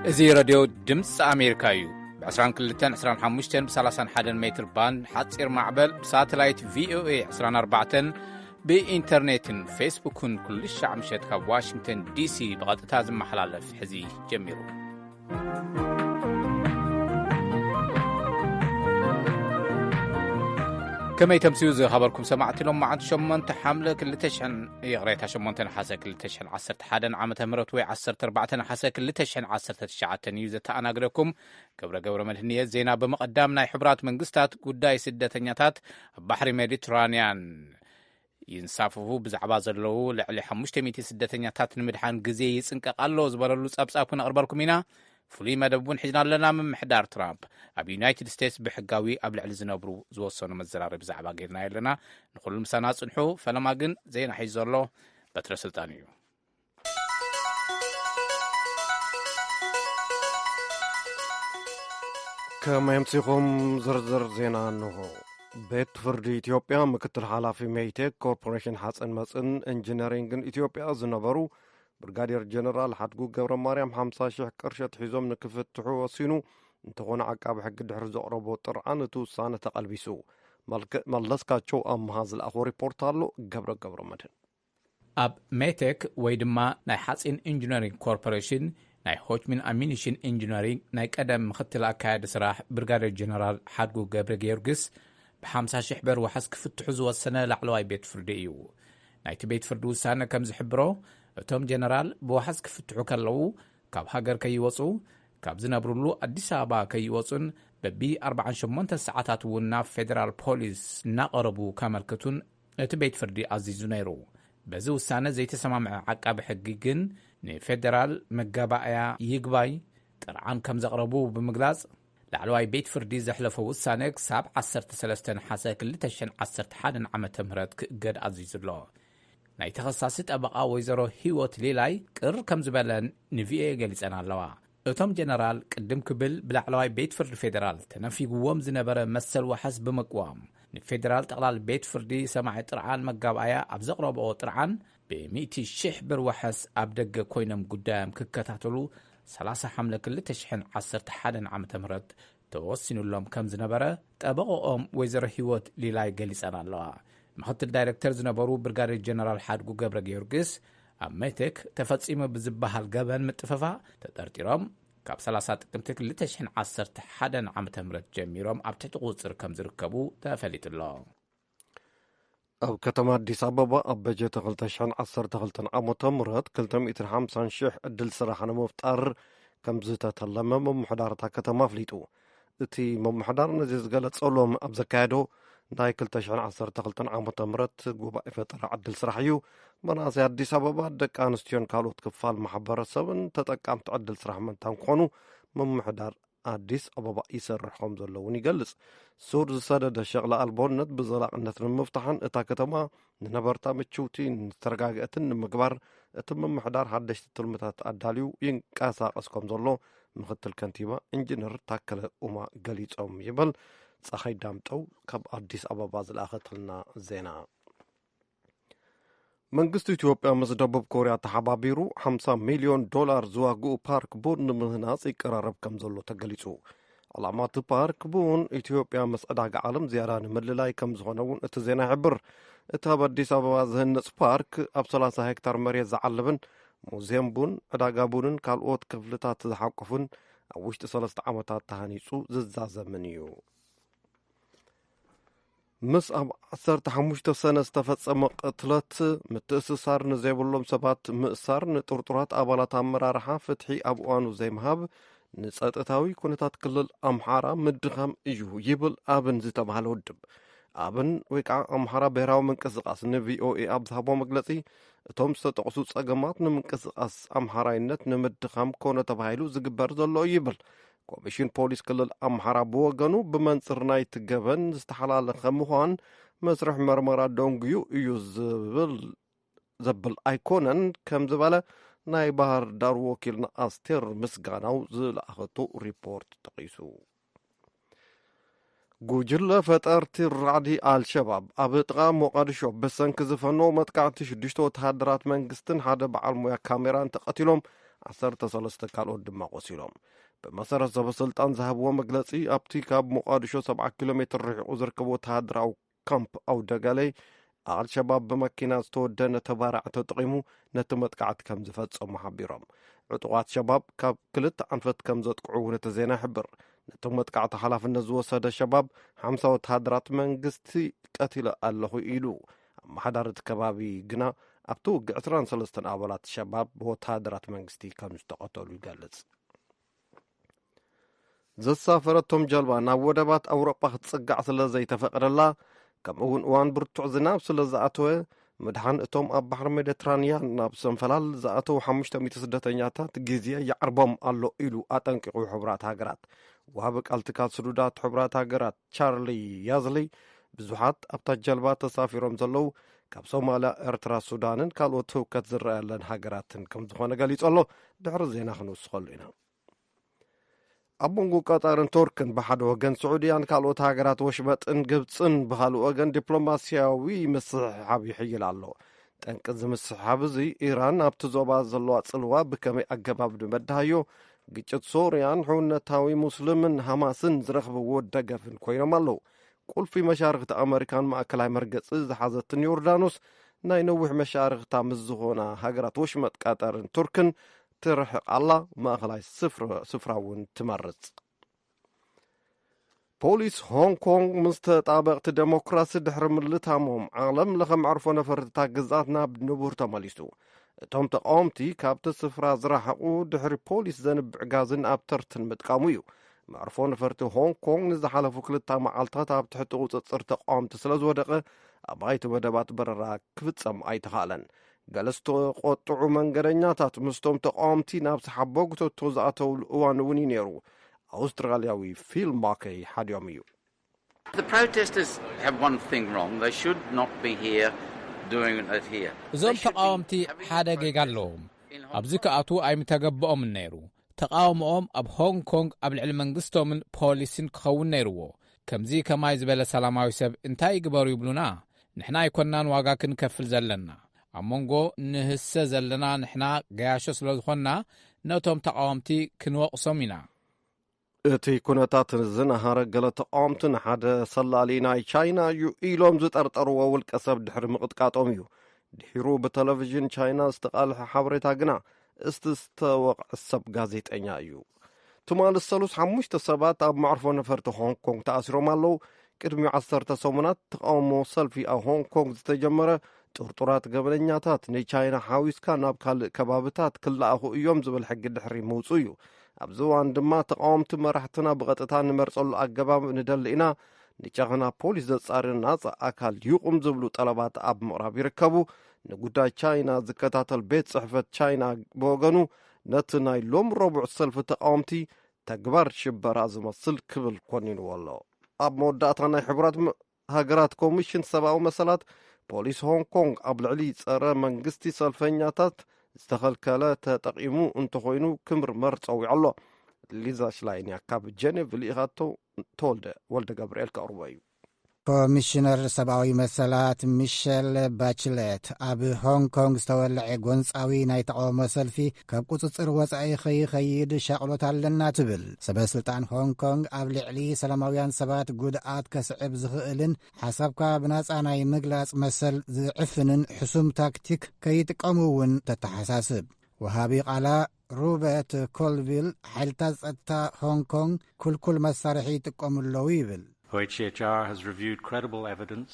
እዚ راديو ድምጽ ኣሜሪካ እዩ ብ22-25-31 ሜትር ባንድ ሓፂር ማዕበል ሳተላይት VOA 24 ብኢንተርኔትን ፌስቡክን ኩሉ ሻዕምሸት ካብ ዋሽንግተን ዲሲ ብቐጥታ ዝመሓላለፍ ሕዚ ጀሚሩ كما يتمسيو زي خبركم سمعت لهم معد شمونت حملة كل تشحن يغريتها شمونتنا حاسة كل تشحن 11 عامة مرت وي 14 حاسة كل تشحن 19 نيوزة أنا أقرأكم قبر ملهنية زينا بمقدامنا حبرات من قستات قداي سدتنياتات بحر ميديترانيان ينصافوه بزعبا زلو لعلي حمشتميتي سدتنياتات نمدحان قزي يسنقق اللو زبرلو سابسابكنا أرباركم هنا فلي مدبون حجنا لنا من محدار ترامب أب يونايتد ستيتس بحقاوي قبل على زنبرو زوصونو مزراري بزعبا غيرنا يلنا نقول المسانا صنحو فلما قن زينا حيزور له بتر سلطانيو كما يمسيكم زرزر زينا أنه بيت فردي إثيوبيا مكتر حالافي ميتك كوربوريشن حسن مسن انجينيرينغن إثيوبيا زنبرو برغادير جنرال حدقو قبر ماريام 50 شح قرشة حيزوم نكفتحو وسينو انتقون عقاب حق الدحر زقربو طرعان توسانة قلبيسو ملسكا تشو أم هذا الأخو ريبورتالو قبر مدن أب ميتك ويدما ناي حاسين انجينيرينغ كوربوريشن ناي هوتمين أمينيشن انجينيرينغ ناي قدم مختل أكاد سراح برغادير جنرال حدقو قبر جيورغس ب50 شح بر وحس كفتحو زو السنة لعلواي بيت فرديو ناي تبيت فردو سانة كم زحبرو እቶም ጀነራል ብዋሕስ ክፍትሑ ከለዉ ካብ ሃገር ከይወፁ ካብ ዝነብሩሉ ኣዲስ ኣበባ ከይወፁን በቢ 48 ሰዓታት እውን ናብ ፌደራል ፖሊስ እናቐረቡ ከመልክቱን እቲ ቤት ፍርዲ ኣዚዙ ነይሩ በዚ ውሳነ ዘይተሰማምዐ ዓቃቢ ሕጊ ግን ንፌደራል መጋባእያ ይግባይ ጥርዓን ከም ዘቕረቡ ብምግላጽ ላዕለዋይ ቤት ፍርዲ ዘሕለፈ ውሳነ ክሳብ 13 ሓሰ 2011 ዓመተ ምህረት ክእገድ ኣዚዙሎ ናይ ተኸሳሲ ጠበቓ ወይዘሮ ሂወት ሌላይ ቅር ከም ዝበለን ንቪኤ ገሊጸና ኣለዋ እቶም ጀነራል ቅድም ክብል ብላዕለዋይ ቤት ፍርዲ ፌደራል ተነፊግዎም ዝነበረ መሰል ወሓስ ብምቅዋም ንፌደራል ጠቕላል ቤት ፍርዲ ሰማዒ ጥርዓን መጋባእያ ኣብ ዘቕረብኦ ጥርዓን ብ100,000 ብር ወሓስ ኣብ ደገ ኮይኖም ጉዳዮም ክከታተሉ 30 ሓምለ 2011 ዓመተ ምህረት ተወሲኑሎም ከም ዝነበረ ጠበቕኦም ወይዘሮ ሂወት ሌላይ ገሊጸና ኣለዋ ምክትል ዳይሬክተር ዝነበሩ ብርጋዴር ጀነራል ሓድጉ ገብረ ጊዮርጊስ ኣብ ሜቴክ ተፈጺሙ ብዝበሃል ገበን ምጥፈፋ ተጠርጢሮም ካብ 30 ጥቅምቲ 2011 ዓመተ ምህረት ጀሚሮም ኣብ ትሕቲ ቁጽር ከም ዝርከቡ ተፈሊጡሎ ኣብ ከተማ ኣዲስ ኣበባ ኣብ በጀት 2012 ዓመተ ምህረት 250,000 ዕድል ስራሕ ንምፍጣር ከም ዝተተለመ መምሕዳርታ ከተማ ኣፍሊጡ እቲ መምሕዳር ነዚ ዝገለጸሎም ኣብ ዘካየዶ ናይ 2012 ዓመተ ምህረት ጉባኤ ፈጠራ ዕድል ስራሕ እዩ መናእሰይ ኣዲስ ኣበባ ደቂ ኣንስትዮን ካልኦት ክፋል ማሕበረሰብን ተጠቃምቲ ዕድል ስራሕ ምንታን ክኾኑ መምሕዳር ኣዲስ ኣበባ ይሰርሕ ከም ዘሎ እውን ይገልጽ ሱር ዝሰደደ ሸቕላ ኣልቦነት ብዘላቕነት ንምፍታሕን እታ ከተማ ንነበርታ ምችውቲ ዝተረጋግአትን ንምግባር እቲ መምሕዳር ሓደሽቲ ትልምታት ኣዳልዩ ይንቀሳቐስ ከም ዘሎ ምክትል ከንቲባ ኢንጂነር ታከለ ኡማ ገሊጾም ይብል ፀሓይ ዳምጠው ካብ ኣዲስ ኣበባ ዝለኣኸተልና ዜና መንግስቲ ኢትዮጵያ ምስ ደቡብ ኮርያ ተሓባቢሩ $50 ሚልዮን ዝዋግኡ ፓርክ ቡን ንምህናፅ ይቀራረብ ከም ዘሎ ተገሊጹ ዓላማ እቲ ፓርክ ቡን ኢትዮጵያ ምስ ዕዳጋ ዓለም ዝያዳ ንምልላይ ከም ዝኾነ እውን እቲ ዜና ይሕብር እቲ ኣብ ኣዲስ ኣበባ ዝህነፅ ፓርክ ኣብ 30 ሄክታር መሬት ዝዓልብን ሙዝየም ቡን ዕዳጋ ቡንን ካልኦት ክፍልታት ዝሓቆፉን ኣብ ውሽጢ 3 ዓመታት ተሃኒፁ ዝዛዘምን እዩ ምስ ኣብ 15 ሰነ ዝተፈጸመ ቅትለት ምትእስሳር ንዘይብሎም ሰባት ምእሳር ንጥርጡራት ኣባላት ኣመራርሓ ፍትሒ ኣብ እዋኑ ዘይምሃብ ንጸጥታዊ ኩነታት ክልል ኣምሓራ ምድኻም እዩ ይብል ኣብን ዝተባሃለ ውድብ ኣብን ወይ ከዓ ኣምሓራ ብሔራዊ ምንቅስቓስ ንቪኦኤ ኣብ ዝሃቦ መግለጺ እቶም ዝተጠቕሱ ጸገማት ንምንቅስቓስ ኣምሓራይነት ንምድኻም ኮነ ተባሂሉ ዝግበር ዘሎ ይብል ኮሚሽን ፖሊስ ክልል ኣምሓራ ብወገኑ ብመንጽር ናይቲ ገበን ዝተሓላለኸ ምዃን መስርሕ መርመራ ደንጉዩ እዩ ዘብል ኣይኮነን ከም ዝበለ ናይ ባህር ዳር ወኪልና ኣስቴር ምስጋናው ዝለኣኸቶ ሪፖርት ጠቒሱ ጉጅለ ፈጠርቲ ራዕዲ አልሸባብ ኣብ ጥቃ ሞቃዲሾ በሰንኪ ዝፈነው መጥቃዕቲ 6 ወተሃደራት መንግስትን ሓደ በዓል ሞያ ካሜራን ተቐቲሎም 13 ካልኦት ድማ ቆሲሎም ብመሰረት ሰበስልጣን ዝሃብዎ መግለጺ ኣብቲ ካብ ሞቃዲሾ 70 ኪሎ ሜትር ርሒቑ ዝርከቦ ወተሃደራዊ ካምፕ ኣውደገለይ ኣልሸባብ ብመኪና ዝተወደነ ተባራዕ ተጠቂሙ ነቲ መጥቃዕቲ ከም ዝፈጸሙ ሓቢሮም ዕጡቃት ሸባብ ካብ 2 ዓንፈት ከም ዘጥቅዑ ነቲ ዜና ይሕብር ነቲ መጥቃዕቲ ሓላፍነት ዝወሰደ ሸባብ 50 ወተሃደራት መንግስቲ ቀቲለ ኣለኹ ኢሉ ኣመሓዳሪ ከባቢ ግና ኣብቲ ውግእ 23 ኣባላት ሸባብ ብወተሃደራት መንግስቲ ከም ዝተቐተሉ ይገልጽ ዘሳፈረቶም ጀልባ ናብ ወደባት ኣውሮጳ ክትጽጋዕ ስለ ዘይተፈቀደላ ከምኡውን እዋን ብርቱዕ ዝናብ ስለ ዝኣተወ ምድሓን እቶም ኣብ ባሕሪ ሜዲትራንያን ናብ ሰንፈላል ዝኣተዉ 500 ስደተኛታት ግዜ ይዓርቦም ኣሎ ኢሉ ኣጠንቂቑ ሕቡራት ሃገራት ወሃቢ ቃልቲካት ስዱዳት ሕቡራት ሃገራት ቻርሊ ያዝሊ ብዙሓት ኣብታ ጀልባ ተሳፊሮም ዘለዉ ካብ ሶማልያ ኤርትራ ሱዳንን ካልኦት ህውከት ዝረአየለን ሃገራትን ከም ዝኾነ ገሊጹ ኣሎ ድሕሪ ዜና ክንውስኸሉ ኢና ኣብ መንጎ ቀጣርን ቱርክን ብሓደ ወገን ስዑድያን ካልኦት ሃገራት ወሽመጥን ግብፅን ብካልእ ወገን ዲፕሎማስያዊ ምስሕሓብ ይሕይል ኣሎ ጠንቂ ዝምስሕሓብ እዚ ኢራን ኣብቲ ዞባ ዘለዋ ጽልዋ ብከመይ ኣገባብ ንመድሃዮ ግጭት ሶርያን ሕውነታዊ ሙስልምን ሃማስን ዝረኽብዎ ደገፍን ኮይኖም ኣለዉ ቁልፊ መሻርክቲ ኣሜሪካን ማእከላይ መርገፂ ዝሓዘትን ዮርዳኖስ ናይ ነዊሕ መሻርክታ ምስ ዝኾና ሃገራት ወሽመጥ ቀጠርን ቱርክን ትርሕቕ ኣላ ማእኸላይ ስፍራ እውን ትመርጽ ፖሊስ ሆንግ ኮንግ ምስ ተጣበቕቲ ዴሞክራሲ ድሕሪ ምልታሞም ዓለም ለኸ መዕርፎ ነፈርትታት ግዛት ናብ ንቡር ተመሊሱ እቶም ተቃወምቲ ካብቲ ስፍራ ዝረሓቑ ድሕሪ ፖሊስ ዘንብዕ ጋዝን ኣብ ተርትን ምጥቃሙ እዩ መዕርፎ ነፈርቲ ሆንግ ኮንግ ንዝሓለፉ 2 መዓልትታት ኣብ ትሕቲ ቁፅፅር ተቃወምቲ ስለ ዝወደቐ ኣብ ኣይቲ መደባት በረራ ክፍጸም ኣይተኻእለን ገለ ዝተቆጥዑ መንገደኛታት ምስቶም ተቃወምቲ ናብ ሰሓቦ ግተቶ ዝኣተውሉ እዋን እውን እዩ ነይሩ ኣውስትራልያዊ ፊል ማከይ ሓዲኦም እዩ እዞም ተቃወምቲ ሓደ ጌጋ ኣለዎም ኣብዚ ከኣቱ ኣይምተገብኦምን ነይሩ ተቃውሞኦም ኣብ ሆንግ ኮንግ ኣብ ልዕሊ መንግስቶምን ፖሊስን ክኸውን ነይርዎ ከምዚ ከማይ ዝበለ ሰላማዊ ሰብ እንታይ ይግበሩ ይብሉና ንሕና ኣይኮናን ዋጋ ክንከፍል ዘለና ኣብ መንጎ ንህሰ ዘለና ንሕና ገያሾ ስለ ዝኾንና ነቶም ተቃወምቲ ክንወቕሶም ኢና እቲ ኩነታት ዝነሃረ ገለ ተቃወምቲ ንሓደ ሰላሊ ናይ ቻይና እዩ ኢሎም ዝጠርጠርዎ ውልቀ ሰብ ድሕሪ ምቕጥቃጦም እዩ ድሒሩ ብቴሌቭዥን ቻይና ዝተቓልሐ ሓበሬታ ግና እስቲ ዝተወቕዐ ሰብ ጋዜጠኛ እዩ ትማል ሰሉስ 5 ሰባት ኣብ መዕርፎ ነፈርቲ ሆንግ ኮንግ ተኣሲሮም ኣለዉ ቅድሚ 10 ሰሙናት ተቃውሞ ሰልፊ ኣብ ሆንግ ኮንግ ዝተጀመረ ጥርጡራት ገበነኛታት ንቻይና ሓዊስካ ናብ ካልእ ከባብታት ክለኣኹ እዮም ዝብል ሕጊ ድሕሪ ምውፁ እዩ ኣብዚ እዋን ድማ ተቃወምቲ መራሕትና ብቐጥታ ንመርፀሉ ኣገባብ ንደሊ ኢና ንጨኸና ፖሊስ ዘጻርር ናጽ ኣካል ይቁም ዝብሉ ጠለባት ኣብ ምቕራብ ይርከቡ ንጉዳይ ቻይና ዝከታተል ቤት ጽሕፈት ቻይና ብወገኑ ነቲ ናይ ሎም ረቡዕ ሰልፊ ተቃወምቲ ተግባር ሽበራ ዝመስል ክብል ኮኒንዎ ኣሎ ኣብ መወዳእታ ናይ ሕቡራት ሃገራት ኮሚሽን ሰብኣዊ መሰላት ፖሊስ ሆንግ ኮንግ ኣብ ልዕሊ ጸረ መንግስቲ ሰልፈኛታት ዝተኸልከለ ተጠቂሙ እንተኾይኑ ክምርመር ፀዊዑ ኣሎ ሊዛ ሽላይንያ ካብ ጀኔቭ ልኢኻቶ ተወልደ ወልደ ገብርኤል ከቕርቦ እዩ ኮሚሽነር ሰብኣዊ መሰላት ሚሸል ባችሌት ኣብ ሆንግ ኮንግ ዝተወልዐ ጎንፃዊ ናይ ተቃውሞ ሰልፊ ካብ ቁፅፅር ወፃኢ ኸይኸይድ ሻቅሎት ኣለና ትብል ሰበስልጣን ሆንግ ኮንግ ኣብ ልዕሊ ሰላማውያን ሰባት ጉድኣት ከስዕብ ዝኽእልን ሓሳብካ ብናፃ ናይ ምግላፅ መሰል ዝዕፍንን ሕሱም ታክቲክ ከይጥቀሙ እውን ተተሓሳስብ ወሃቢ ቃላ ሩበት ኮልቪል ሓይልታት ጸጥታ ሆንግ ኮንግ ኩልኩል መሳርሒ ይጥቀሙ ኣለዉ ይብል OHCHR has reviewed credible evidence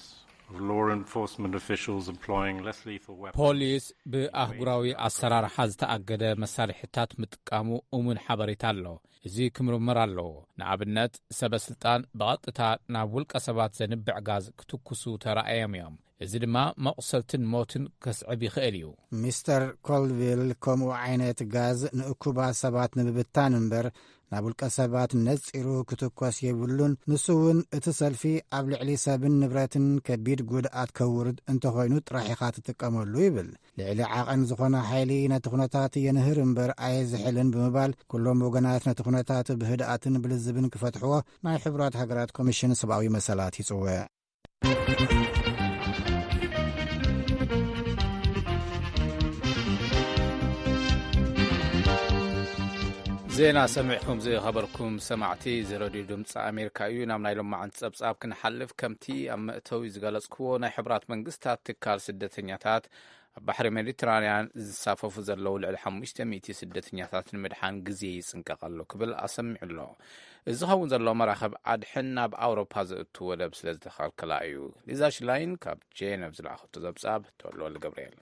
of law enforcement officials employing less lethal weapons. ፖሊስ ብኣህጉራዊ ኣሰራርሓ ዝተኣገደ መሳርሒታት ምጥቃሙ እሙን ሓበሬታ ኣሎ እዚ ክምርመር ኣለዎ ንኣብነት ሰበስልጣን ብቐጥታ ናብ ውልቀ ሰባት ዘንብዕ ጋዝ ክትኩሱ ተራእዮም እዮም እዚ ድማ መቕሰልትን ሞትን ከስዕብ ይኽእል እዩ ሚስተር ኮልቪል ከምኡ ዓይነት ጋዝ ንእኩባት ሰባት ንምብታን እምበር ናብ ውልቀ ሰባት ነፂሩ ክትኮስ የብሉን ንሱ እውን እቲ ሰልፊ ኣብ ልዕሊ ሰብን ንብረትን ከቢድ ጉድኣት ከውርድ እንተኾይኑ ጥራሒኻ ትጥቀመሉ ይብል ልዕሊ ዓቐን ዝኾነ ሓይሊ ነቲ ኩነታት የንህር እምበር ኣየዝሕልን ብምባል ኩሎም ወገናት ነቲ ኩነታት ብህድኣትን ብልዝብን ክፈትሕዎ ናይ ሕቡራት ሃገራት ኮሚሽን ሰብኣዊ መሰላት ይጽውዕ زينا سمعكم زي خبركم سمعتي زي راديو دمص أمريكا نام نايلوم معن تصبصاب كنحلف كمتي أما أتوي زغلصكو ناي حبرات منግስታት ትካል ስደተኛታት بحر ميديترانيان زصاففو زلو لعل 500 ስደተኛታት ንምድሓን ግዜ ይጽንቀቀሉ ክብል ኣሰሚዕሎ እዚ ኸውን ዘሎ መራኸብ ኣድሕና ብኣውሮፓ ዘእቱ ወደብ ስለዝተኸልከላ እዩ ሊዛሽ ላይን ካብ ጄነቭ ዝለኣኸቶ ዘብጻብ ተወልወል ገብርኤል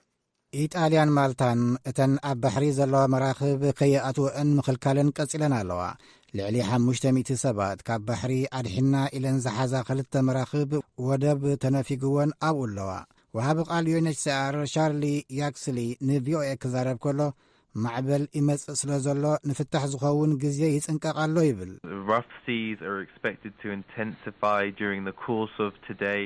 ኢጣልያን ማልታን እተን ኣብ ባሕሪ ዘለዋ መራኽብ ከይኣትወን ምኽልካልን ቀጺለን ኣለዋ ልዕሊ 500 ሰባት ካብ ባሕሪ ኣድሕና ኢለን ዝሓዛ ክልተ መራኽብ ወደብ ተነፊግወን ኣብኡ ኣለዋ ወሃብ ቃል ዩኤንኤችሲአር ሻርሊ ያክስሊ ንቪኦኤ ክዛረብ ከሎ ማዕበል ይመጽእ ስለ ዘሎ ንፍታሕ ዝኸውን ግዜ ይጽንቀቃሎ ይብል Rough seas are expected to intensify during the course of today.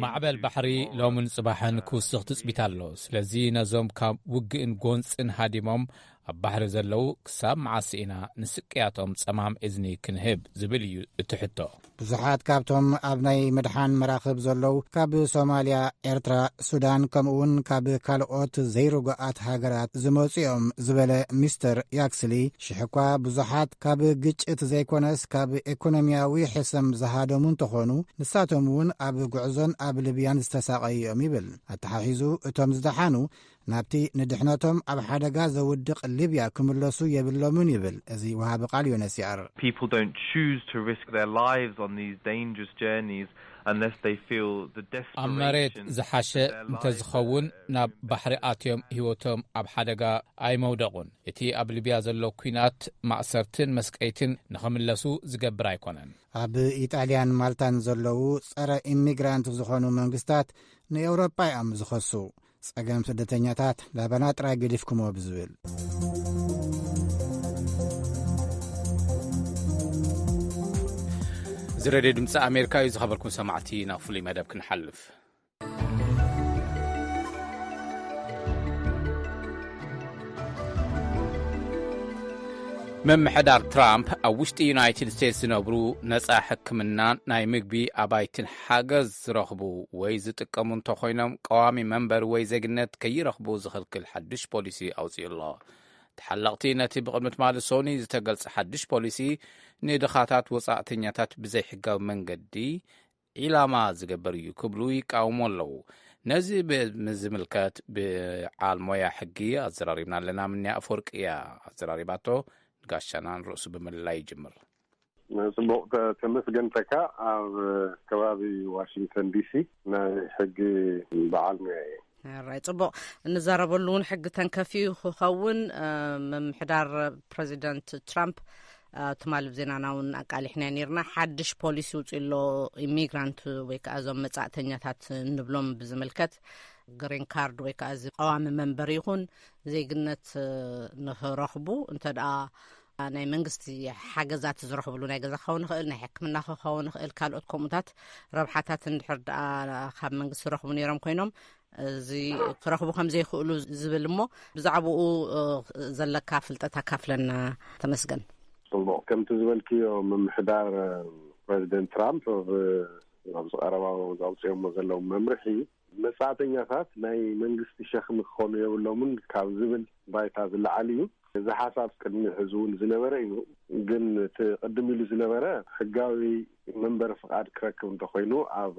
ማዕበል ባሕሪ ሎምን ጽባሕን ክውስኽ ትጽቢት ኣሎ ስለዚ ነዞም ካብ ውግእን ጎንጽን ሃዲሞም ኣብ ባሕሪ ዘለዉ ክሳብ መዓስ ኢና ንስቅያቶም ጸማም እዝኒ ክንህብ ዝብል እዩ እትሕቶ ብዙሓት ካብቶም ኣብ ናይ ምድሓን መራኽብ ዘለዉ ካብ ሶማልያ ኤርትራ ሱዳን ከምኡውን ካብ ካልኦት ዘይርጉኣት ሃገራት ዝመጽኦም ዝበለ ሚስተር ያክስሊ ሽሕኳ ብዙሓት ካብ ግጭት ዘይኮነስ ካብ ኢኮኖምያዊ ሕሰም ዝሃደሙ እንተኾኑ ንሳቶም እውን ኣብ ጉዕዞን ኣብ ልብያን ዝተሳቐዩ ይብል ኣተሓሒዙ እቶም ዝደሓኑ ናብቲ ንድሕነቶም ኣብ ሓደጋ ዘውድቕ ሊብያ ክምለሱ የብሎምን ይብል እዚ ወሃብ ቃል ዩኤንኤችሲአር People don't choose to risk their lives on these dangerous journeys unless they feel the desperation ኣመሬት ዝሓሸ እንተዝኸውን ናብ ባሕሪ ኣትዮም ህይወቶም ኣብ ሓደጋ ኣይመውደቑን እቲ ኣብ ሊብያ ዘሎ ኩናት ማእሰርትን መስቀይትን ንኸምለሱ ዝገብር ኣይኮነን ኣብ ኢጣልያን ማልታን ዘለዉ ጸረ ኢሚግራንት ዝኾኑ መንግስታት ንኤውሮጳ እዮም ዝኸሱ ጸገም ስደተኛታት ላበና ጥራይ ገዲፍኩሞ ብዝብል ዝረድዩ ድምፂ ኣሜሪካ እዩ ዝኸበርኩም ሰማዕቲ ናብ ፍሉይ መደብ ክንሓልፍ መምሕዳር ትራምፕ ኣብ ውሽጢ ዩናይትድ ስቴትስ ዝነብሩ ነፃ ሕክምናን ናይ ምግቢ ኣባይትን ሓገዝ ዝረኽቡ ወይ ዝጥቀሙ እንተኾይኖም ቀዋሚ መንበር ወይ ዜግነት ከይረኽቡ ዝኽልክል ሓድሽ ፖሊሲ ኣውፂኡ ኣሎ ተሓለቕቲ ነቲ ብቕድሚት ማለት ሶኒ ዝተገልጸ ሓድሽ ፖሊሲ ንድኻታት ወጻእተኛታት ብዘይ ሕጋዊ መንገዲ ዒላማ ዝገበር እዩ ክብሉ ይቃወሙ ኣለዉ ነዚ ብዝምልከት ብዓል ሞያ ሕጊ ኣዘራሪብና ኣለና ምንያ ኣፈወርቂ እያ ኣዘራሪባቶ ጋሻናን ርእሱ ብምልላይ ይጅምር ጽቡቕ ተመስገንተካ ኣብ ከባቢ ዋሽንግተን ዲሲ ናይ ሕጊ በዓል ሞያ ራይ ጽቡቕ እንዛረበሉ እውን ሕጊ ተንከፊ ክኸውን ምምሕዳር ፕሬዚደንት ትራምፕ ትማልብ ዜናና እውን ኣቃሊሕና ነርና ሓድሽ ፖሊሲ ውፅሎ ኢሚግራንት ወይ ከዓ እዞም መጻእተኛታት ንብሎም ብዝምልከት ግሪን ካርድ ወይ ከዓ ቀዋሚ መንበር ይኹን ዜግነት ንኽረኽቡ እንተደኣ ናይ መንግስቲ ሓገዛት ዝረኽብሉ ናይ ገዛ ክኸውን ይኽእል ናይ ሕክምና ክኸውን ይኽእል ካልኦት ከምኡታት ረብሓታት እንድሕር ደኣ ካብ መንግስቲ ዝረኽቡ ነይሮም ኮይኖም እዚ ክረኽቡ ከም ዘይኽእሉ ዝብል እሞ ብዛዕባኡ ዘለካ ፍልጠት ኣካፍለና ተመስገን ጽቡቕ ከምቲ ዝበልክዮ ምምሕዳር ፕሬዚደንት ትራምፕ ኣብ ዝቐረባ ዘውፅኦሞ ዘለዉ መምርሒ መጻእተኛታት ናይ መንግስቲ ሸኽሚ ክኾኑ የብሎምን ካብ ዝብል ባይታ ዝለዓል እዩ እዚ ሓሳብ ቅድሚ ሕዚ እውን ዝነበረ እዩ ግን ቅድም ኢሉ ዝነበረ ሕጋዊ መንበሪ ፍቃድ ክረክብ እንተኮይኑ ኣብ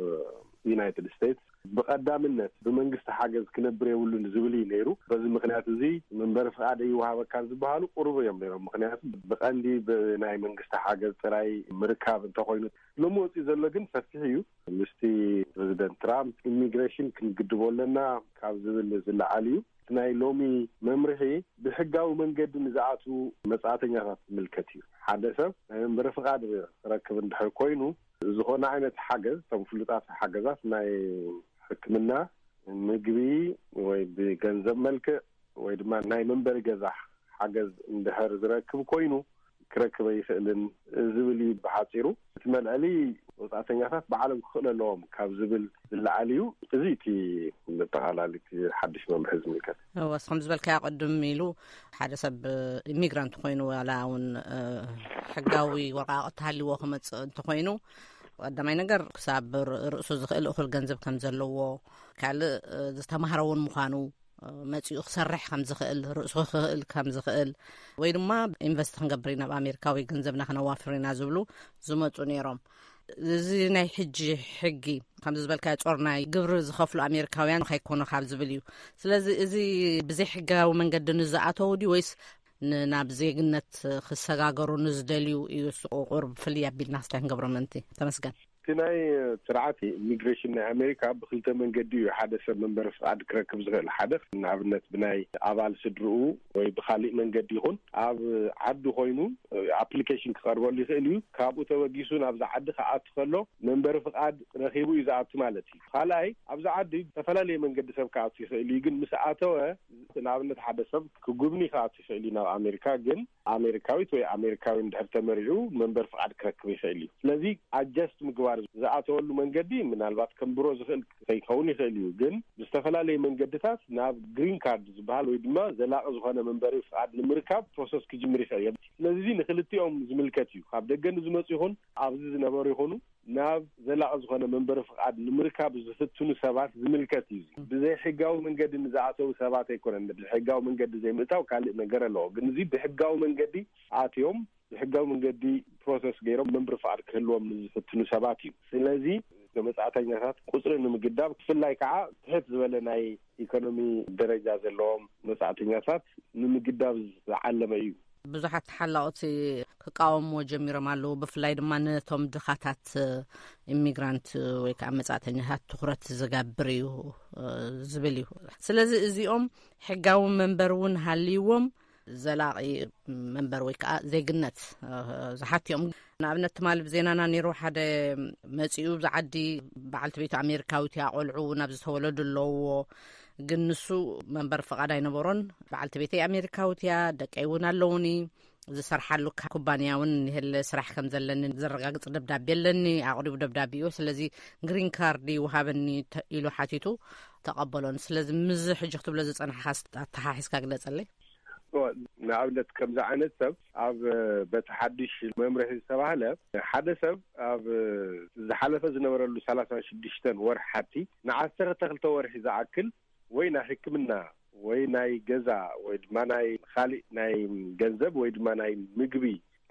ዩናይትድ ስቴትስ ብቐዳምነት ብመንግስቲ ሓገዝ ክነብር የብሉን ዝብል እዩ ነይሩ በዚ ምክንያት እዚ መንበሪ ፍቃድ ይወሃበካ ዝበሃሉ ቁርብ እዮም ነይሮም ምክንያቱ ብቐንዲ ብናይ መንግስቲ ሓገዝ ጥራይ ምርካብ እንተኮይኑ ሎሚ ወፂኡ ዘሎ ግን ሰፊሕ እዩ ምስቲ ፕሬዚደንት ትራምፕ ኢሚግሬሽን ክንግድቦ ኣለና ካብ ዝብል ዝለዓል እዩ ናይ ሎሚ መምርሒ ብሕጋዊ መንገዲ ንዝኣቱ መጻእተኛታት ምልከት እዩ ሓደ ሰብ ናይ መንበሪ ፍቃድ ረክብ እንድሕር ኮይኑ ዝኾነ ዓይነት ሓገዝቶም ፍሉጣት ሓገዛት ናይ ሕክምና ምግቢ ወይ ብገንዘብ መልክዕ ወይ ድማ ናይ መንበሪ ገዛ ሓገዝ እንድሕር ዝረክብ ኮይኑ ክረክበ ይኽእልን ዝብል እዩ ብሓፂሩ እቲ መልዕሊ ወጻእተኛታት ባዕሎም ክኽእሉ ኣለዎም ካብ ዝብል ዝለዓል እዩ እዚ እቲ ብጠቕላላ ሓድሽ መምርሒ ዝምልከት ወስ ከም ዝበልካ ቅድም ኢሉ ሓደ ሰብ ኢሚግራንት ኮይኑ ዋላ እውን ሕጋዊ ወረቓቕቲ ሃሊዎ ክመፅእ እንተኮይኑ ቀዳማይ ነገር ክሳብ ርእሱ ዝኽእል እኹል ገንዘብ ከም ዘለዎ ካልእ ዝተምሃረ እውን ምዃኑ መጽኡ ክሰርሕ ከም ዝኽእል ርእሱ ክኽእል ከም ዝኽእል ወይ ድማ ኢንቨስት ክንገብርና በአሜሪካ ወይ ገንዘብና ክነዋፍርና ዝብሉ ዝመጹ ነይሮም እዚ ናይ ሕጂ ሕጊ ከም ዝበልካ ጾርናይ ግብሪ ዝኸፍሉ ኣሜሪካውያን ከይኮኑ ካብ ዝብል እዩ ስለዚ እዚ ብዘይ ሕጋዊ መንገዲ ንዝኣተው ዲ ወይስ ናብ ዜግነት ክሰጋገሩ ንዝደልዩ እዩ ቁርብ ፍልይ ኣቢልና ስታይ ክንገብሮ ምንቲ ተመስገን ናይ ስርዓት ኢሚግሬሽን ናይ ኣሜሪካ ብክልተ መንገዲ እዩ ሓደ ሰብ መንበሪ ፍቃድ ክረክብ ዝኽእል ሓደ ንኣብነት ብናይ ኣባል ስድርኡ ወይ ብካሊእ መንገዲ ይኹን ኣብ ዓዲ ኮይኑ ኣፕሊኬሽን ክቐርበሉ ይኽእል እዩ ካብኡ ተበጊሱ ናብዛ ዓዲ ክኣቱ ከሎ መንበሪ ፍቃድ ረኺቡ እዩ ዝኣቱ ማለት እዩ ካልኣይ ኣብዛ ዓዲ ዝተፈላለየ መንገዲ ሰብ ክኣቱ ይኽእል እዩ ግን ምስ ኣተወ ንኣብነት ሓደ ሰብ ክጉብኒ ክኣቱ ይኽእል እዩ ናብ ኣሜሪካ ግን ኣሜሪካዊት ወይ ኣሜሪካዊ እንድሕር ተመሪዑ መንበሪ ፍቃድ ክረክብ ይኽእል እዩ ስለዚ ኣጀስት ምግባር ዝኣተወሉ መንገዲ ምናልባት ከምብሮ ዝኽእል ከይኸውን ይኽእል እዩ ግን ብዝተፈላለየ መንገድታት ናብ ግሪን ካርድ ዝበሃል ወይ ድማ ዘላቒ ዝኾነ መንበሪ ፍቃድ ንምርካብ ፕሮሰስ ክጅምር ይኽእል እዩ ስለዚ ንክልቲኦም ዝምልከት እዩ ካብ ደገ ንዝመፁ ይኹን ኣብዚ ዝነበሩ ይኹኑ ናብ ዘላቒ ዝኾነ መንበሪ ፍቃድ ንምርካብ ዝፍትኑ ሰባት ዝምልከት እዩ ብዘይ ሕጋዊ መንገዲ ንዝኣተው ሰባት ኣይኮነን ብሕጋዊ መንገዲ ዘይምእታው ካልእ ነገር ኣለዎ ግን እዚ ብሕጋዊ መንገዲ ኣትዮም ብሕጋዊ መንገዲ ፕሮሰስ ገይሮም መንበሪ ፍቃድ ክህልዎም ዝፍትኑ ሰባት እዩ ስለዚ መጻእተኛታት ቁፅሪ ንምግዳብ ክፍላይ ከዓ ትሕት ዝበለ ናይ ኢኮኖሚ ደረጃ ዘለዎም መጻእተኛታት ንምግዳብ ዝዓለመ እዩ ብዙሓት ሓላቕቲ ክቃወምዎ ጀሚሮም ኣለዉ ብፍላይ ድማ ነቶም ድኻታት ኢሚግራንት ወይ ከዓ መጻእተኛታት ትኩረት ዝገብር እዩ ዝብል እዩ ስለዚ እዚኦም ሕጋዊ መንበር እውን ሃልይዎም ዘላቒ መንበር ወይ ከዓ ዜግነት ዝሓትዮም ንኣብነት ትማል ብዜናና ነይሩ ሓደ መጺኡ ብዛዓዲ በዓልቲ ቤቱ ኣሜሪካዊት እያ ቆልዑ ናብ ዝተወለዱ ኣለዎ ግን ንሱ መንበር ፍቃድ ኣይነበሮን በዓልቲ ቤተይ ኣሜሪካዊት እያ ደቀይ እውን ኣለውኒ ዝሰርሓሉ ኩባንያ እውን ንህለ ስራሕ ከም ዘለኒ ዘረጋግጽ ደብዳቤ ኣለኒ ኣቕሪቡ ደብዳቤ እዩ ስለዚ ግሪን ካርድ ይወሃበኒ ኢሉ ሓቲቱ ተቐበሎን ስለዚ ምዝ ሕጂ ክትብሎ ዝጸንሐኻ ኣተሓሒዝካ ግለጸለይ ንኣብነት ከምዚ ዓይነት ሰብ ኣብ በቲ ሓድሽ መምርሒ ዝተባህለ ሓደ ሰብ ኣብ ዝሓለፈ ዝነበረሉ 36 ወርሒ ሓቲ ን12 ወርሒ ዝኣክል ወይ ናይ ሕክምና ወይ ናይ ገዛ ወይ ድማ ናይ ካሊእ ናይ ገንዘብ ወይ ድማ ናይ ምግቢ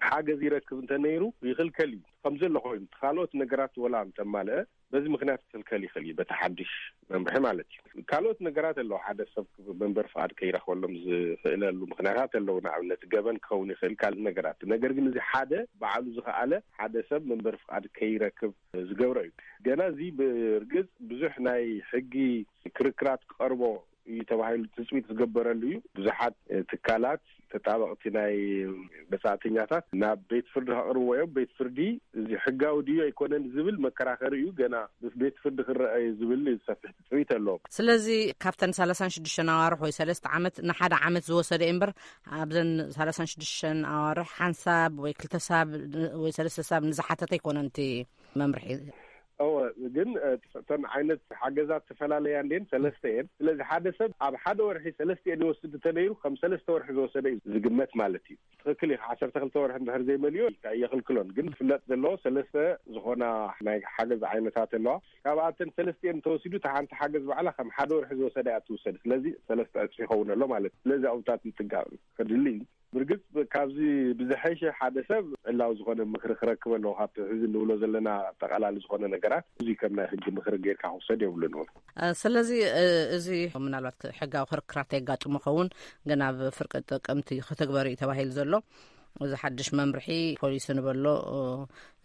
ሓገዝ ይረክብ እንተነይሩ ይኽልከል እዩ ከምዘሎ ኮይኑ ካልኦት ነገራት ወላ እንተማልአ በዚ ምክንያት ክልከል ይኽእል እዩ በቲ ሓድሽ መምርሒ ማለት እዩ ካልኦት ነገራት ኣለዉ ሓደ ሰብ መንበር ፍቃድ ከይረኽበሎም ዝኽእለሉ ምክንያታት ኣለዉ ንኣብነት ገበን ክኸውን ይኽእል ካልእ ነገራት ነገር ግን እዚ ሓደ በዓሉ ዝኸኣለ ሓደ ሰብ መንበር ፍቃድ ከይረክብ ዝገብሮ እዩ ገና እዚ ብርግጽ ብዙሕ ናይ ሕጊ ክርክራት ቀርቦ እዩ ተባሂሉ ትፅቢት ዝገበረሉ እዩ ብዙሓት ትካላት ተጣበቕቲ ናይ መጻእተኛታት ናብ ቤት ፍርዲ ከቕርብዎ እዮም ቤት ፍርዲ እዚ ሕጋዊ ድዩ ኣይኮነን ዝብል መከራኸሪ እዩ ገና ቤት ፍርዲ ክረአይ ዝብል ዝሰፍሕ ትፅቢት ኣለዎ ስለዚ ካብተን 36 ኣዋርሕ ወይ 3 ዓመት ንሓደ ዓመት ዝወሰደ እምበር ኣብዘን 36 ኣዋርሕ ሓንሳብ ወይ 2 ሳብ ወይ 3 ሳብ ንዝሓተተ ኣይኮነን እቲ መምርሒ ግን ተን ዓይነት ሓገዛት ተፈላለያ እንደን 3 እየን ስለዚ ሓደ ሰብ ኣብ ሓደ ወርሒ 3 ይወስድ ተነይሩ ከም 3 ወርሒ ዝወሰደ ዝግመት ማለት እዩ ትክክል 12 ወርሒ እንድሕር ዘይመልዮ የኽልክሎን ግን ፍለጥ ዘለዎ 3 ዝኾና ናይ ሓገዝ ዓይነታት ኣለዋ ካብኣተን 3 ተወሲዱ ሓንቲ ሓገዝ በዓላ ከም ሓደ ወርሒ ዝወሰደ እያ ትውሰድ ስለዚ 3 እጥፍ ይኸውን ኣሎ ማለት ስለዚ ኣብታት ምጥጋብ ከድሊ ብርግጽ ካብዚ ብዝሐሸ ሓደ ሰብ ዕላው ዝኾነ ምክሪ ክረክብ ኣለዎ ካብቲ ሕዚ ንብሎ ዘለና ጠቓላሊ ዝኾነ ነገራት እዚ ከም ናይ ሕጂ ምክሪ ጌርካ ክውሰድ የብሉን እውን ስለዚ እዚ ምናልባት ሕጋዊ ክርክራት የጋጥሙ ኸውን ግን ኣብ ፍርቂ ጥቅምቲ ክትግበር እዩ ተባሂሉ ዘሎ እዚ ሓድሽ መምርሒ ፖሊስ ንበሎ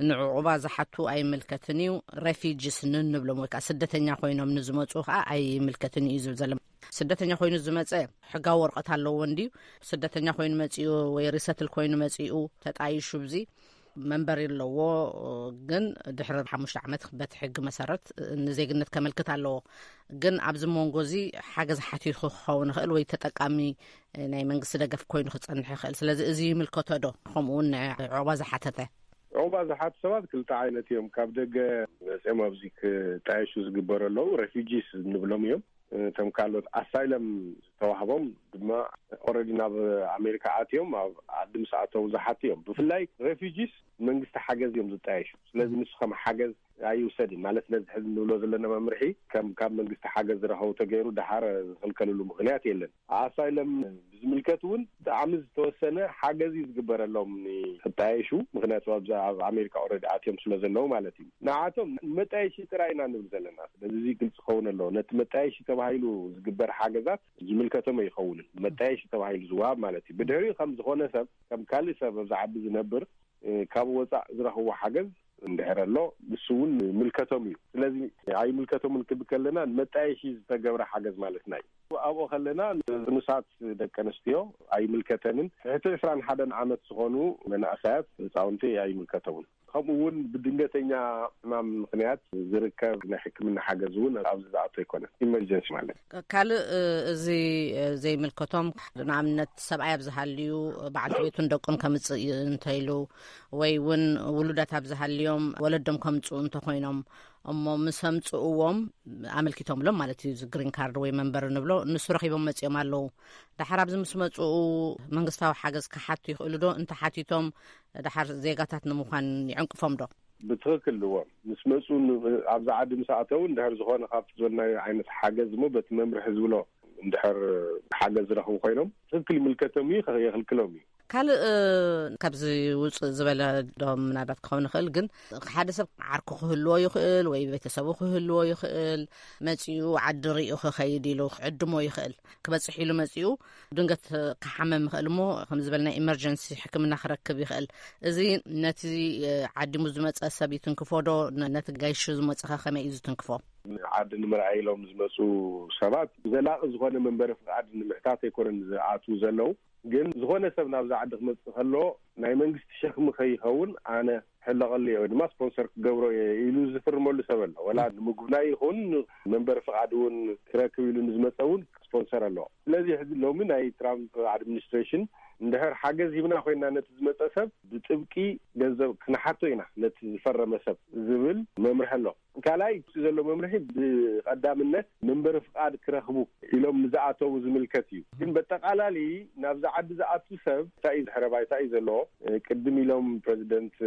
ንዕቁባ ዝሓቱ ኣይምልከትን እዩ ሬፊጂስ ንብሎም ወይ ከዓ ስደተኛ ኮይኖም ንዝመፁ ከዓ ኣይምልከትን እዩ ዝብል ዘሎ ስደተኛ ኮይኑ ዝመፀ ሕጋዊ ወረቐት ኣለዎ እንድዩ ስደተኛ ኮይኑ መፂኡ ወይ ሪሰትል ኮይኑ መፂኡ ተጣይሹ ብዚ መንበሪ ኣለዎ ግን ድሕሪ 5 ዓመት በቲ ሕጊ መሰረት ንዜግነት ከመልክት ኣለዎ ግን ኣብዚ መንጎዚ ሓገዝ ሓቲቱ ክኸውን ይኽእል ወይ ተጠቃሚ ናይ መንግስቲ ደገፍ ኮይኑ ክጸንሕ ይኽእል ስለዚ እዚ ይምልከቶ ዶ ከምኡውን ዕቁባ ዝሓተተ ዕቁባ ዝሓቱ ሰባት ክልተ ዓይነት እዮም ካብ ደገ መፅኦም ኣብዚ ክጣየሹ ዝግበረለዉ ሬፊጂስ ንብሎም እዮም እቶም ካልኦት ኣሳይለም ዝተዋህቦም ድማ ኦልሬዲ ናብ ኣሜሪካ ኣትዮም ኣብ ዓዲ ምስ ኣተው ዝሓቱ እዮም ብፍላይ ሬፊጂስ መንግስቲ ሓገዝ እዮም ዝጣየሹ ስለዚ ንሱ ከም ሓገዝ ኣይውሰድን ማለት ነዝሕዝ ንብሎ ዘለና መምርሒ ካብ መንግስቲ ሓገዝ ዝረኸቡ ተገይሩ ድሓር ዝኽልከልሉ ምክንያት የለን ኣሳይለም ብዝምልከት እውን ብጣዕሚ ዝተወሰነ ሓገዝ ዝግበረሎም ንክጣየሹ ምክንያቱ ኣብ ኣሜሪካ ኦልሬዲ ኣትዮም ስለ ዘለዉ ማለት እዩ ንዓቶም መጣየሺ ጥራይ ኢና ንብል ዘለና ስለዚ ግልፂ ክኸውን ኣለዎ ነቲ መጣየሺ ተባሂሉ ዝግበር ሓገዛት ዝምልከቶም ኣይኸውንን መጣየሺ ተባሂሉ ዝዋሃብ ማለት እዩ ብድሕሪኡ ከም ዝኾነ ሰብ ከም ካልእ ሰብ ኣብዛ ዓዲ ዝነብር ካብ ወፃእ ዝረኽቦ ሓገዝ እንድሕር ኣሎ ንሱ እውን ምልከቶም እዩ ስለዚ ኣይምልከቶምን ክብል ከለና መጣየሺ ዝተገብረ ሓገዝ ማለትና እዩ ኣብኡ ከለና ንሳት ደቂ ኣንስትዮ ኣይምልከተንን ሕቲ 21 ዓመት ዝኾኑ መናእሰያት ህፃውንቲ ኣይምልከቶምን ከምኡ እውን ብድንገተኛ ሕማም ምክንያት ዝርከብ ናይ ሕክምና ሓገዝ እውን ኣብዚ ዝኣቶ ኣይኮነን ኢመርጀንሲ ማለት ካልእ እዚ ዘይምልከቶም ንኣብነት ሰብኣይ ኣብዝሃልዩ በዓልቲ ቤቱን ደቆም ከምፅእ እንተይሉ ወይ እውን ውሉዳት ኣብዝሃልዮም ወለዶም ከምፅኡ እንተኮይኖም እሞ ምስ ኣምፅእዎም ኣመልኪቶምሎም ማለት እዩ ግሪን ካርድ ወይ መንበር ንብሎ ንሱ ረኺቦም መፅኦም ኣለዉ ድሓር ኣብዚ ምስ መፅኡ መንግስታዊ ሓገዝ ክሓቱ ይኽእሉ ዶ እንተሓቲቶም ድሓር ዜጋታት ንምዃን ይዕንቅፎም ዶ ብትክክል እዎ ምስ መፁ ኣብዛ ዓዲ ምስ ኣተው እንድሕር ዝኾነ ካብቲ ዝበልናዮ ዓይነት ሓገዝ ሞ በቲ መምርሒ ዝብሎ እንድሕር ሓገዝ ዝረኽቡ ኮይኖም ትክክል ይምልከቶም እዩ የኽልክሎም እዩ ካልእ ካብዚ ውፅእ ዝበለ ዶም ምናልባት ክኸውን ይኽእል ግን ሓደ ሰብ ዓርኩ ክህልዎ ይኽእል ወይ ቤተሰቡ ክህልዎ ይኽእል መፂኡ ዓዲ ሪኡ ክኸይድ ኢሉ ክዕድሞ ይኽእል ክበፅሕ ኢሉ መፂኡ ድንገት ክሓመም ይኽእል እሞ ከም ዝበልና ኢመርጀንሲ ሕክምና ክረክብ ይኽእል እዚ ነቲ ዓዲሙ ዝመፀ ሰብ ይትንክፎ ዶ ነቲ ጋይሹ ዝመፀኸ ከመይ እዩ ዝትንክፎ ዓዲ ንምርኣይ ኢሎም ዝመፁ ሰባት ዘላቒ ዝኾነ መንበሪ ፍቃድ ንምሕታት ኣይኮነን ዝኣትዉ ዘለዉ ግን ዝኾነ ሰብ ናብዛ ዓዲ ክመፅእ ከሎ ናይ መንግስቲ ሸክሚ ከይኸውን ኣነ ሕለቐሊ ወይ ድማ ስፖንሰር ክገብሮ ኢሉ ዝፍርመሉ ሰብ ኣሎ ወላ ንምጉብናይ ይኹን መንበሪ ፍቃድ እውን ክረክብ ኢሉ ንዝመፀ እውን ስፖንሰር ኣለዎ ስለዚ ሕዚ ሎሚ ናይ ትራምፕ ኣድሚኒስትሬሽን እንድሕር ሓገዝ ሂብና ኮይና ነቲ ዝመፀ ሰብ ብጥብቂ ገንዘብ ክነሓቶ ኢና ነቲ ዝፈረመ ሰብ ዝብል መምርሒ ኣሎ ካልኣይ ዘሎ መምርሒ ብቀዳምነት መንበሪ ፍቃድ ክረኽቡ ኢሎም ንዝኣተው ዝምልከት እዩ ግን በጠቃላሊ ናብዛ ዓዲ ዝኣቱ ሰብ እንታይ ድሕረ ባይታ እዩ ዘለዎ ቅድም ኢሎም ፕሬዚደንት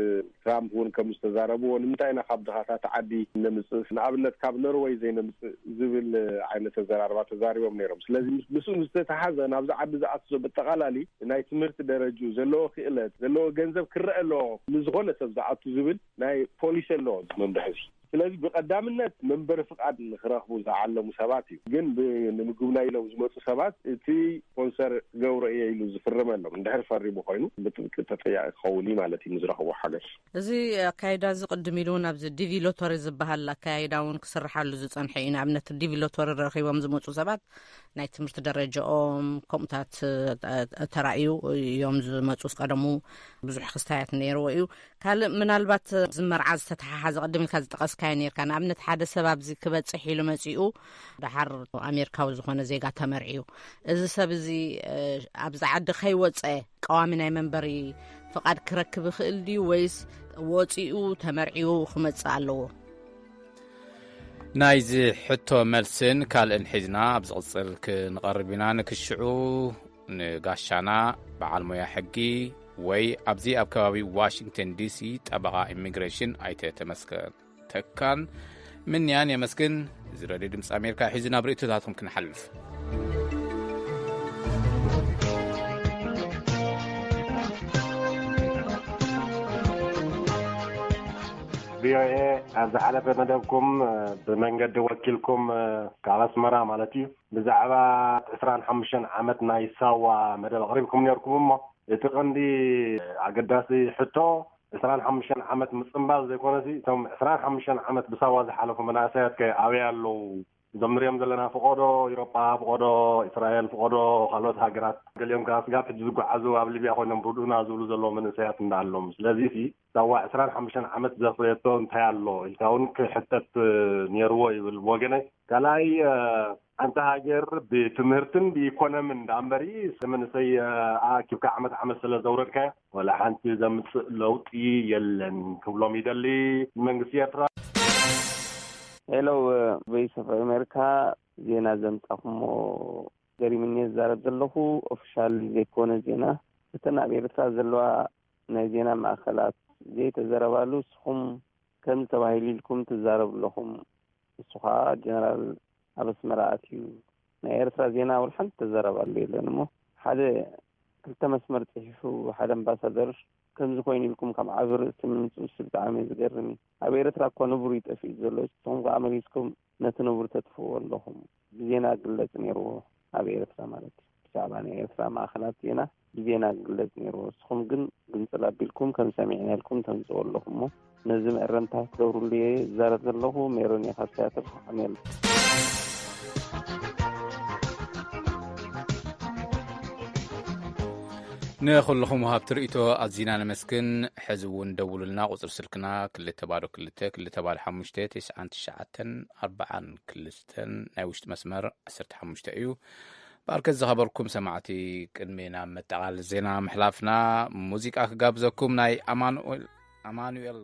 ትራምፕ እውን ከም ዝተዛረብዎ ንምንታይ ኢና ካብ ድኻታት ዓዲ ነምፅእ ንኣብነት ካብ ኖርዌይ ዘይነምፅእ ዝብል ዓይነት ተዘራርባ ተዛሪቦም ነይሮም ስለዚ ምስኡ ዝተተሓዘ ናብዛ ዓዲ ዝኣቱ ሰብ በጠቃላሊ ናይ ትምህርቲ ደረጃ ዘለዎ ክእለት ዘለዎ ገንዘብ ክረአ ኣለዎ ንዝኾነ ሰብ ዝኣቱ ዝብል ናይ ፖሊሲ ኣለዎ መምርሒ ስለዚ ብቀዳምነት መንበሪ ፍቃድ ንክረኽቡ ዝዓለሙ ሰባት እዩ ግን ንምጉብናይ ኢሎም ዝመፁ ሰባት እቲ ስፖንሰር ገብሮ እየ ኢሉ ዝፍርመሎም እንድሕር ፈሪሙ ኮይኑ ብጥብቂ ተጠያቂ ክኸውን ማለት እዩ ንዝረኽቦ ሓገዝ እዚ ኣካይዳ ዝቅድም ኢሉ እውን ኣብዚ ዲቪ ሎተሪ ዝበሃል ኣካይዳ እውን ክስርሓሉ ዝፀንሐ እዩ ንኣብነት ዲቪ ሎተሪ ረኺቦም ዝመፁ ሰባት ናይ ትምህርቲ ደረጃኦም ከምኡታት ተራእዩ እዮም ዝመፁ ቀደሙ ብዙሕ ክስታያት ነይርዎ እዩ ካልእ ምናልባት ዝመርዓ ዝተተሓሓዘ ቅድም ኢልካ ዝጠቀስካዮ ነርካ ንኣብነት ሓደ ሰብ ኣብዚ ክበፅሕ ኢሉ መፂኡ ድሓር ኣሜሪካዊ ዝኾነ ዜጋ ተመርዒዩ እዚ ሰብ እዚ ኣብዚ ዓዲ ከይወፀ ቀዋሚ ናይ መንበሪ ፍቃድ ክረክብ ይኽእል ድዩ ወይስ ወፂኡ ተመርዒዩ ክመፅእ ኣለዎ ናይዚ ሕቶ መልስን ካልእን ሒዝና ኣብ ዝቕፅል ክንቐርብ ኢና ንክሽዑ ንጋሻና በዓል ሞያ ሕጊ ወይ ኣብዚ ኣብ ከባቢ ዋሽንግተን ዲሲ ጠበቓ ኢሚግሬሽን ኣይተ ተመስገን ተካን ምንያን የመስግን እዚ ሬድዮ ድምፂ ኣሜሪካ ሒዙ ናብ ርእቶታትኩም ክንሓልፍ ቪኦኤ ኣብ ዝሓለፈ መደብኩም ብመንገዲ ወኪልኩም ካብ ኣስመራ ማለት እዩ ብዛዕባ 25 ዓመት ናይ ሳዋ መደብ ኣቕሪብኩም ነርኩም እሞ እቲ ቀንዲ ኣገዳሲ ሕቶ 25 ዓመት ምፅምባል ዘይኮነሲ እቶም 25 ዓመት ብሳዋ ዝሓለፉ መናእሰያት ከኣብያ ኣለዉ እዞም ንሪኦም ዘለና ፍቆዶ ኢሮጳ ፍቆዶ እስራኤል ፍቆዶ ካልኦት ሃገራት ገሊኦም ከዓ ስጋብ ሕጂ ዝጓዓዙ ኣብ ሊብያ ኮይኖም ርድኡና ዝብሉ ዘለዎ መንእሰያት እንዳኣሎም ስለዚ እቲ ሳዋ 25 ዓመት ዘፍርየቶ እንታይ ኣሎ ኢልካ እውን ክሕተት ነይርዎ ይብል ወገነይ ካልኣይ ሓንቲ ሃገር ብትምህርትን ብኢኮኖምን ዳእምበሪ መንእሰይ ኣኪብካ ዓመት ስለ ዘውረድካዮ ወላ ሓንቲ ዘምፅእ ለውጢ የለን ክብሎም ይደሊ መንግስቲ ኤርትራ ሄሎ ቮይስ ኦፍ አሜሪካ ዜና ዘምጣኹሞ ገሪምኒ ዝዛረብ ዘለኹ ኦፊሻል ዘይኮነ ዜና እተን ኣብ ኤርትራ ዘለዋ ናይ ዜና ማእከላት ዘይተዘረባሉ ስኹም ከም ተባሂልልኩም ትዛረቡ ለኹም እሱኻ ጀነራል አበስ መራእቲዩ ናይ ኤርትራ ዜና ወልሓንቲ ተዘረባሉ የለን እሞ ሓደ ክልተ መስመር ጽሒፉ ሓደ አምባሳደር ከምዚ ኮይኑ ኢልኩም ከም ዓብር ስምንት ብጣዕሚ ዝገርም ኣብ ኤርትራ እኮ ንቡር ይጠፍእ ዘሎ እቶም ኣመሪስኩም ነቲ ንቡር ተጥፍዎ ኣለኹም ብዜና ግለጽ ነይሩ ኣብ ኤርትራ ማለት ብዛዕባ ናይ ኤርትራ ማእኸላት ዜና ብዜና ግለጽ ነይሩ እስኹም ግን ግንጽል ኣቢልኩም ከም ሰሚዕናልኩም ተምጽኡ ኣለኹም እሞ ነዚ ምዕረምታ ትገብሩሉ ዛረብ ዘለኹ ሜሮን የኻስያተር ሓሜል ንኹልኹም ወሃብ ትርኢቶ ኣዝና ነመስግን ሕዚ እውን ደውሉልና ቁፅሪ ስልክና 222-299-42 ናይ ውሽጢ መስመር 15 እዩ ባርከት ዝኸበርኩም ሰማዕቲ ቅድሜና መጠቓል ዜና ምሕላፍና ሙዚቃ ክጋብዘኩም ናይ ኣማኑኤል